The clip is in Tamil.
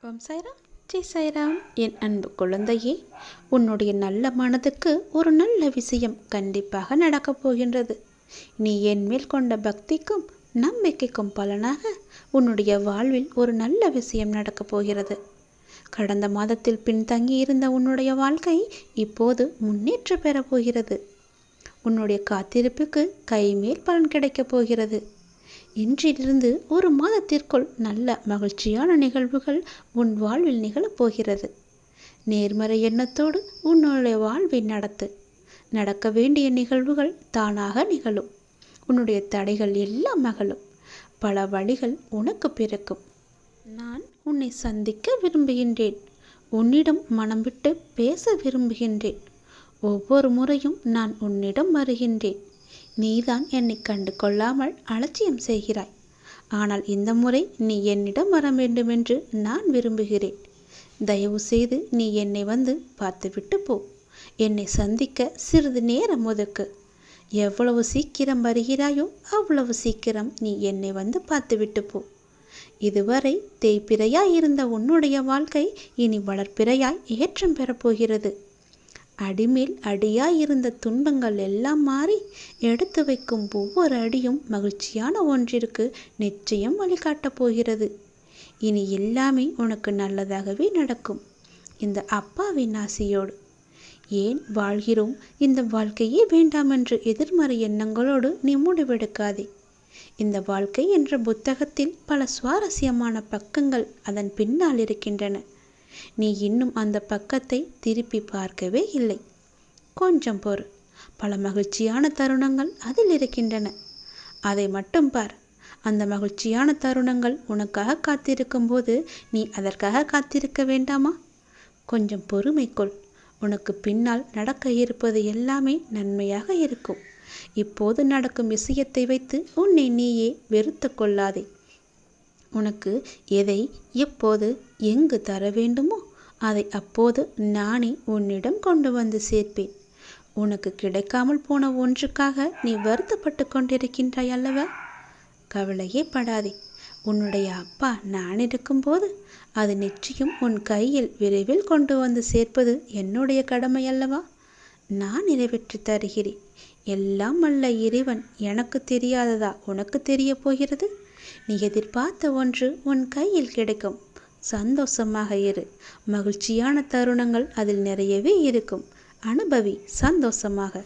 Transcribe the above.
ஓம் சாய்ராம், ஜெய் சாய்ராம். என் அன்பு குழந்தையே, உன்னுடைய நல்ல மனதுக்கு ஒரு நல்ல விஷயம் கண்டிப்பாக நடக்கப் போகின்றது. நீ என் மேல் கொண்ட பக்திக்கும் நம்பிக்கைக்கும் பலனாக உன்னுடைய வாழ்வில் ஒரு நல்ல விஷயம் நடக்கப் போகிறது. கடந்த மாதத்தில் பின்தங்கி இருந்த உன்னுடைய வாழ்க்கை இப்போது முன்னேற்றம் பெறப் போகிறது. உன்னுடைய காத்திருப்புக்கு கைமேல் பலன் கிடைக்கப் போகிறது. இன்றிலிருந்து ஒரு மாதத்திற்குள் நல்ல மகிழ்ச்சியான நிகழ்வுகள் உன் வாழ்வில் நிகழப்போகிறது. நேர்மறை எண்ணத்தோடு உன்னுடைய வாழ்வை நடக்க வேண்டிய நிகழ்வுகள் தானாக நிகழும். உன்னுடைய தடைகள் எல்லாம் அகலும். பல வழிகள் உனக்கு பிறக்கும். நான் உன்னை சந்திக்க விரும்புகின்றேன். உன்னிடம் மனம் விட்டு பேச விரும்புகின்றேன். ஒவ்வொரு முறையும் நான் உன்னிடம் வருகின்றேன். நீதான் என்னை கண்டு கொள்ளாமல் அலட்சியம் செய்கிறாய். ஆனால் இந்த முறை நீ என்னிடம் வர வேண்டுமென்று நான் விரும்புகிறேன். தயவு செய்து நீ என்னை வந்து பார்த்துவிட்டு போ. என்னை சந்திக்க சிறிது நேரம் ஒதுக்கு. எவ்வளவு சீக்கிரம் வருகிறாயோ அவ்வளவு சீக்கிரம் நீ என்னை வந்து பார்த்துவிட்டு போ. இதுவரை தேய்பிறையாய் இருந்த உன்னுடைய வாழ்க்கை இனி வளர்ப்பிறையாய் ஏற்றம் பெறப்போகிறது. அடிமேல் அடியாய் இருந்த துன்பங்கள் எல்லாம் மாறி எடுத்து வைக்கும் ஒவ்வொரு அடியும் மகிழ்ச்சியான ஒன்றிற்கு நிச்சயம் வழிகாட்டப் போகிறது. இனி எல்லாமே உனக்கு நல்லதாகவே நடக்கும். இந்த அப்பாவின் ஆசையோடு. ஏன் வாழ்கிறோம், இந்த வாழ்க்கையே வேண்டாம் என்று எதிர்மறை எண்ணங்களோடு நீ முடிவெடுக்காதே. இந்த வாழ்க்கை என்ற புத்தகத்தில் பல சுவாரஸ்யமான பக்கங்கள் அதன் பின்னால் இருக்கின்றன. நீ இன்னும் அந்த பக்கத்தை திருப்பி பார்க்கவே இல்லை. கொஞ்சம் பொறு. பல மகிழ்ச்சியான தருணங்கள் அதில் இருக்கின்றன. அதை மட்டும் பார். அந்த மகிழ்ச்சியான தருணங்கள் உனக்காக காத்திருக்கும் போது நீ அதற்காக காத்திருக்க வேண்டாமா? கொஞ்சம் பொறுமை கொள். உனக்கு பின்னால் நடக்க இருப்பது எல்லாமே நன்மையாக இருக்கும். இப்போது நடக்கும் விஷயத்தை வைத்து உன்னை நீயே வெறுத்து கொள்ளாதே. உனக்கு எதை எப்போது எங்கு தர வேண்டுமோ அதை அப்போது நானே உன்னிடம் கொண்டு வந்து சேர்ப்பேன். உனக்கு கிடைக்காமல் போன ஒன்றுக்காக நீ வருத்தப்பட்டு கொண்டிருக்கின்றாய் அல்லவா? கவலையே படாதே. உன்னுடைய அப்பா நான் இருக்கும்போது அது நிச்சயம் உன் கையில் விரைவில் கொண்டு வந்து சேர்ப்பது என்னுடைய கடமை அல்லவா? நான் நிறைவேற்றி தருகிறேன். எல்லாம் வல்ல இறைவன் எனக்கு தெரியாததா உனக்கு தெரிய போகிறது? நீ எதிர்பார்த்த ஒன்று உன் கையில் கிடைக்கும். சந்தோஷமாக இரு. மகிழ்ச்சியான தருணங்கள் அதில் நிறையவே இருக்கும். அனுபவி சந்தோஷமாக.